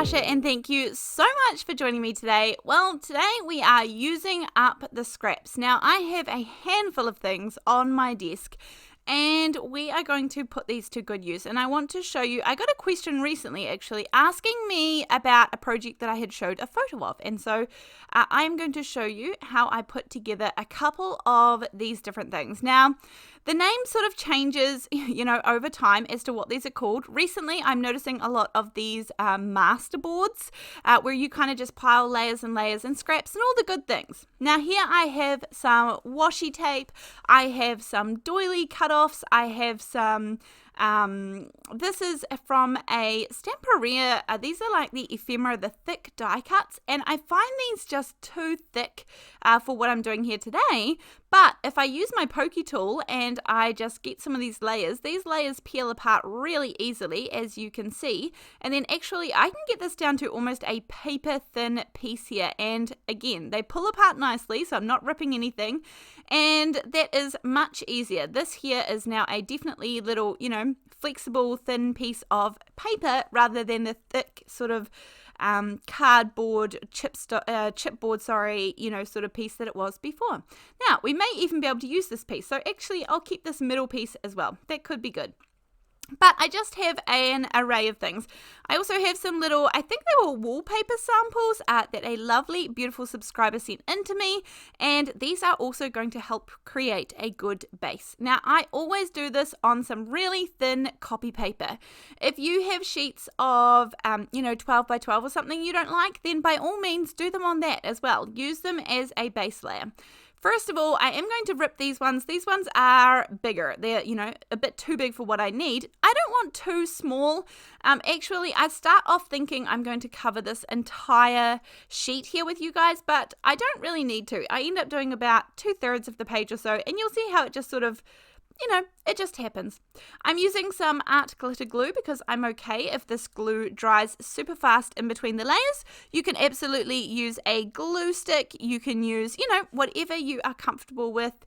Natasha and thank you so much for joining me today. Well, today we are using up the scraps. Now I have a handful of things on my desk and we are going to put these to good use. And I want to show you, I got a question recently actually asking me about a project that I had showed a photo of. And so I'm going to show you how I put together a couple of these different things. Now, the name sort of changes, over time as to what these are called. Recently, I'm noticing a lot of these masterboards where you kind of just pile layers and layers and scraps and all the good things. Now here I have some washi tape, I have some doily cut-offs, I have some this is from a Stamperia. These are like the ephemera, the thick die cuts, and I find these just too thick for what I'm doing here today. But if I use my pokey tool and I just get some of these layers peel apart really easily, as you can see, and then actually I can get this down to almost a paper thin piece here, and again they pull apart nicely, so I'm not ripping anything, and that is much easier. This here is now a definitely little, flexible thin piece of paper rather than the thick sort of cardboard chipboard, sort of piece that it was before. Now we may even be able to use this piece, so actually I'll keep this middle piece as well. That could be good. But I just have an array of things. I also have some little, I think they were wallpaper samples that a lovely, beautiful subscriber sent in to me. And these are also going to help create a good base. Now, I always do this on some really thin copy paper. If you have sheets of, 12 by 12 or something you don't like, then by all means do them on that as well. Use them as a base layer. First of all, I am going to rip these ones. These ones are bigger. They're, a bit too big for what I need. I don't want too small. Actually, I start off thinking I'm going to cover this entire sheet here with you guys, but I don't really need to. I end up doing about 2/3 of the page or so, and you'll see how it just sort of, it just happens. I'm using some art glitter glue because I'm okay if this glue dries super fast in between the layers. You can absolutely use a glue stick. You can use, whatever you are comfortable with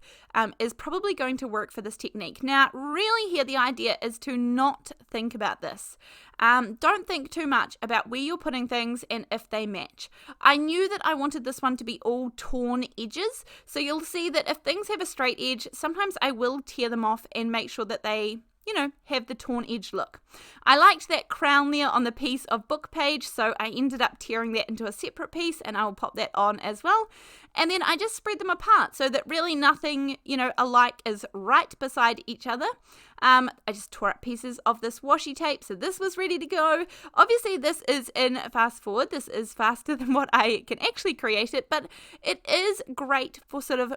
is probably going to work for this technique. Now, really here, the idea is to not think about this. Don't think too much about where you're putting things and if they match. I knew that I wanted this one to be all torn edges, so you'll see that if things have a straight edge, sometimes I will tear them off and make sure that they have the torn edge look. I liked that crown there on the piece of book page, so I ended up tearing that into a separate piece, and I will pop that on as well. And then I just spread them apart so that really nothing, alike is right beside each other. I just tore up pieces of this washi tape, so this was ready to go. Obviously, this is in fast forward. This is faster than what I can actually create it, but it is great for sort of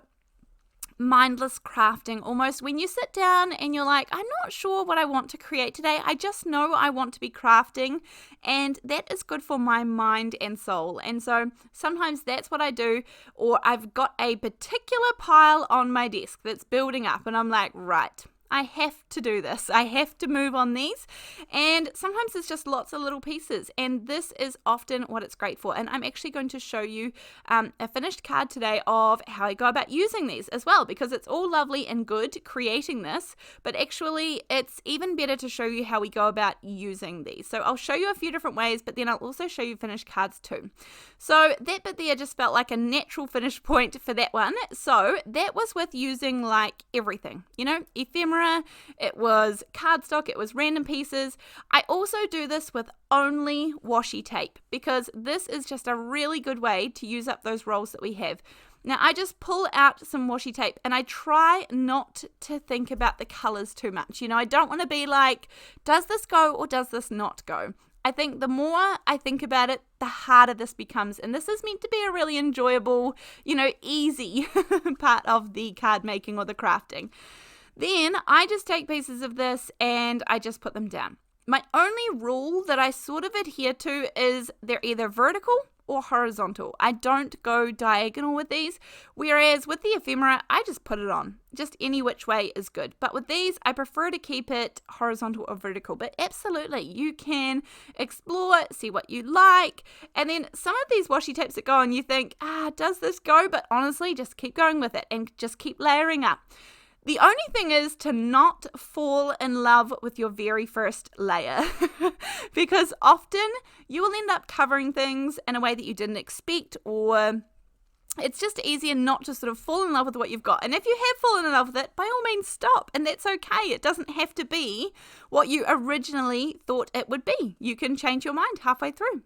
mindless crafting almost, when you sit down and you're like, I'm not sure what I want to create today. I just know I want to be crafting, and that is good for my mind and soul. And so sometimes that's what I do, or I've got a particular pile on my desk that's building up and I'm like, right, I have to do this. I have to move on these. And sometimes it's just lots of little pieces. And this is often what it's great for. And I'm actually going to show you a finished card today of how I go about using these as well, because it's all lovely and good creating this, but actually it's even better to show you how we go about using these. So I'll show you a few different ways, but then I'll also show you finished cards too. So that bit there just felt like a natural finish point for that one. So that was with using like everything, ephemera, it was cardstock, it was random pieces. I also do this with only washi tape because this is just a really good way to use up those rolls that we have. Now I just pull out some washi tape and I try not to think about the colors too much. I don't want to be like, does this go or does this not go? I think the more I think about it, the harder this becomes. And this is meant to be a really enjoyable, easy part of the card making or the crafting. Then I just take pieces of this and I just put them down. My only rule that I sort of adhere to is they're either vertical or horizontal. I don't go diagonal with these, whereas with the ephemera, I just put it on. Just any which way is good. But with these, I prefer to keep it horizontal or vertical. But absolutely, you can explore, see what you like. And then some of these washi tapes that go on, you think, does this go? But honestly, just keep going with it and just keep layering up. The only thing is to not fall in love with your very first layer because often you will end up covering things in a way that you didn't expect, or it's just easier not to sort of fall in love with what you've got. And if you have fallen in love with it, by all means stop, and that's okay. It doesn't have to be what you originally thought it would be. You can change your mind halfway through.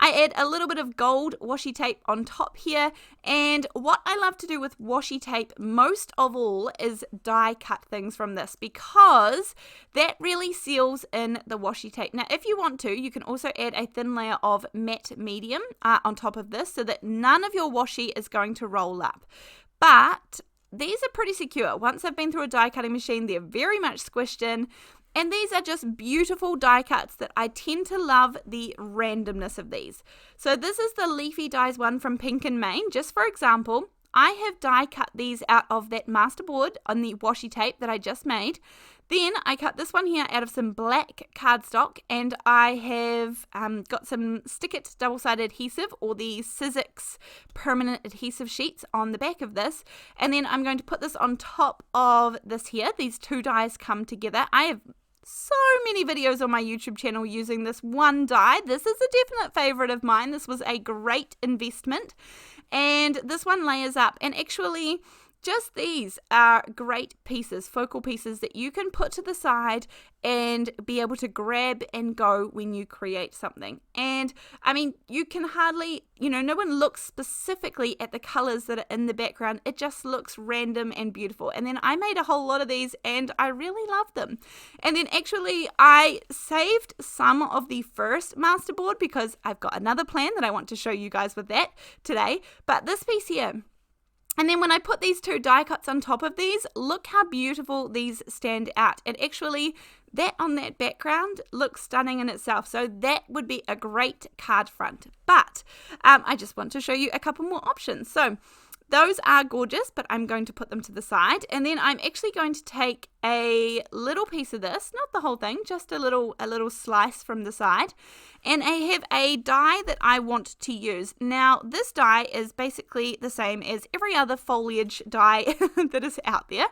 I add a little bit of gold washi tape on top here, and what I love to do with washi tape most of all is die cut things from this, because that really seals in the washi tape. Now if you want to, you can also add a thin layer of matte medium on top of this so that none of your washi is going to roll up. But these are pretty secure. Once they've been through a die cutting machine, they're very much squished in. And these are just beautiful die cuts that I tend to love the randomness of these. So this is the Leafy dies one from Pink and Main. Just for example, I have die cut these out of that masterboard on the washi tape that I just made. Then I cut this one here out of some black cardstock, and I have got some Stick It double-sided adhesive, or the Sizzix permanent adhesive sheets on the back of this. And then I'm going to put this on top of this here. These two dies come together. I have so many videos on my YouTube channel using this one die. This is a definite favorite of mine. This was a great investment, and this one layers up, and actually just these are great pieces, focal pieces that you can put to the side and be able to grab and go when you create something. And I mean, you can hardly, no one looks specifically at the colors that are in the background. It just looks random and beautiful. And then I made a whole lot of these and I really love them. And then actually I saved some of the first masterboard because I've got another plan that I want to show you guys with that today. But this piece here, and then when I put these two die cuts on top of these, look how beautiful these stand out. And actually, that on that background looks stunning in itself. So that would be a great card front. But I just want to show you a couple more options. So those are gorgeous, but I'm going to put them to the side. And then I'm actually going to take a little piece of this, not the whole thing, just a little slice from the side. And I have a die that I want to use. Now, this die is basically the same as every other foliage die that is out there.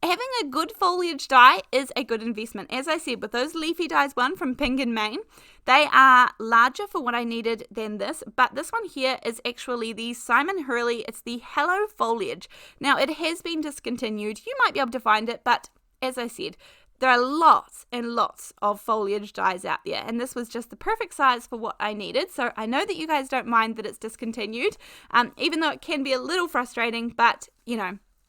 Having a good foliage die is a good investment. As I said, with those Leafy dies one from Pink and Main, they are larger for what I needed than this, but this one here is actually the Simon Hurley. It's the Hello Foliage. Now, it has been discontinued. You might be able to find it, but as I said, there are lots and lots of foliage dies out there, and this was just the perfect size for what I needed. So I know that you guys don't mind that it's discontinued, even though it can be a little frustrating, but,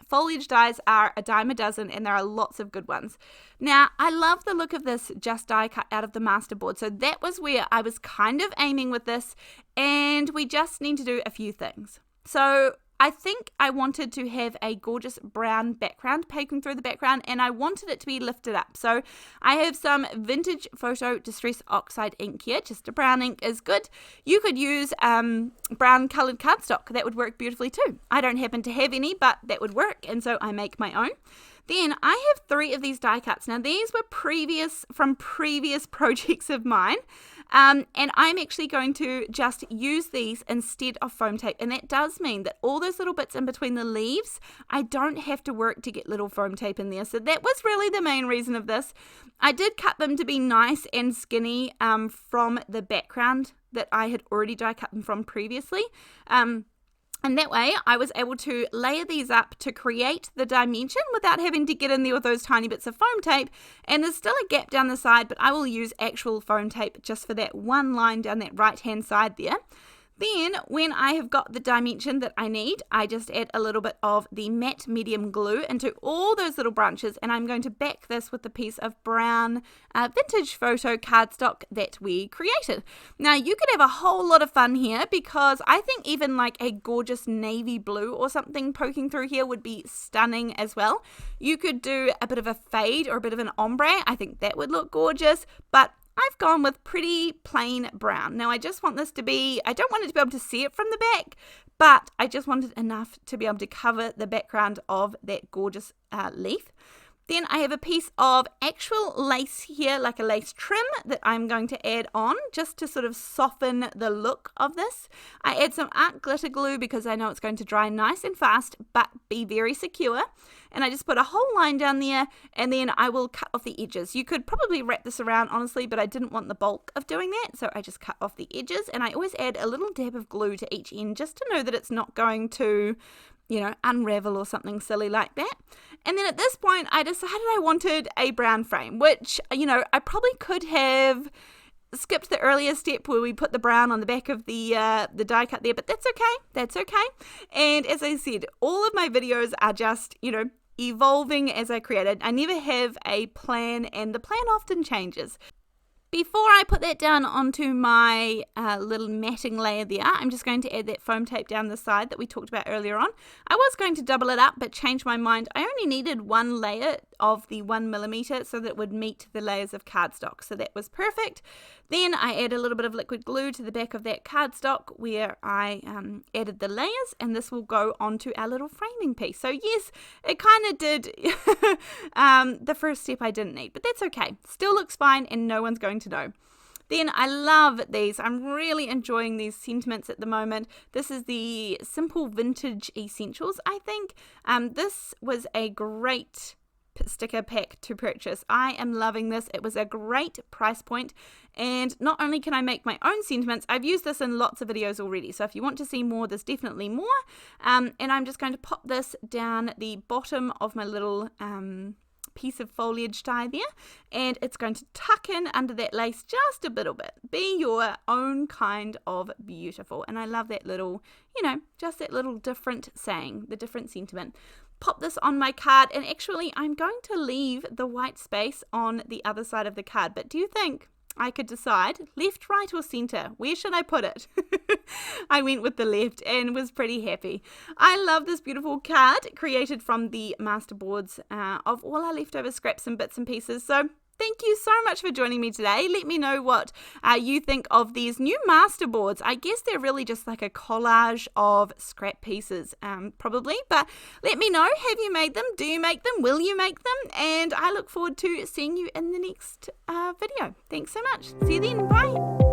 foliage dies are a dime a dozen, and there are lots of good ones. Now, I love the look of this just die cut out of the masterboard. So that was where I was kind of aiming with this, and we just need to do a few things. So I think I wanted to have a gorgeous brown background poking through the background, and I wanted it to be lifted up. So I have some vintage photo distress oxide ink here. Just a brown ink is good. You could use brown colored cardstock. That would work beautifully too. I don't happen to have any, but that would work, and so I make my own. Then I have 3 of these die cuts. Now these were from previous projects of mine. And I'm actually going to just use these instead of foam tape. And that does mean that all those little bits in between the leaves, I don't have to work to get little foam tape in there. So that was really the main reason of this. I did cut them to be nice and skinny from the background that I had already die cut them from previously. And that way I was able to layer these up to create the dimension without having to get in there with those tiny bits of foam tape. And there's still a gap down the side, but I will use actual foam tape just for that one line down that right hand side there. Then when I have got the dimension that I need, I just add a little bit of the matte medium glue into all those little branches, and I'm going to back this with a piece of brown vintage photo cardstock that we created. Now you could have a whole lot of fun here, because I think even like a gorgeous navy blue or something poking through here would be stunning as well. You could do a bit of a fade or a bit of an ombre. I think that would look gorgeous, but I've gone with pretty plain brown. Now I just want this to be, I don't want it to be able to see it from the back, but I just wanted enough to be able to cover the background of that gorgeous leaf. Then I have a piece of actual lace here, like a lace trim, that I'm going to add on just to sort of soften the look of this. I add some art glitter glue because I know it's going to dry nice and fast but be very secure. And I just put a whole line down there, and then I will cut off the edges. You could probably wrap this around, honestly, but I didn't want the bulk of doing that, so I just cut off the edges. And I always add a little dab of glue to each end just to know that it's not going to, you know, unravel or something silly like that. And then at this point, I decided I wanted a brown frame, which, you know, I probably could have skipped the earlier step where we put the brown on the back of the die cut there, but that's okay. And as I said, all of my videos are just, you know, evolving as I create it. I never have a plan, and the plan often changes. Before I put that down onto my little matting layer there, I'm just going to add that foam tape down the side that we talked about earlier on. I was going to double it up, but changed my mind. I only needed one layer of the 1mm so that it would meet the layers of cardstock. So that was perfect. Then I add a little bit of liquid glue to the back of that cardstock where I added the layers, and this will go onto our little framing piece. So yes, it kind of did the first step I didn't need, but that's okay. Still looks fine, and no one's going to know. Then I love these. I'm really enjoying these sentiments at the moment. This is the Simple Vintage Essentials, I think. This was a great sticker pack to purchase. I am loving this. It was a great price point, and not only can I make my own sentiments, I've used this in lots of videos already, so if you want to see more, there's definitely more. And I'm just going to pop this down the bottom of my little piece of foliage die there, and it's going to tuck in under that lace just a little bit. Be your own kind of beautiful. And I love that little, you know, just that little different saying, the different sentiment. Pop this on my card, and actually I'm going to leave the white space on the other side of the card, but do you think I could decide left, right or center? Where should I put it? I went with the left and was pretty happy. I love this beautiful card created from the masterboards of all our leftover scraps and bits and pieces. So thank you so much for joining me today. Let me know what you think of these new masterboards. I guess they're really just like a collage of scrap pieces, probably. But let me know, have you made them? Do you make them? Will you make them? And I look forward to seeing you in the next video. Thanks so much. See you then. Bye.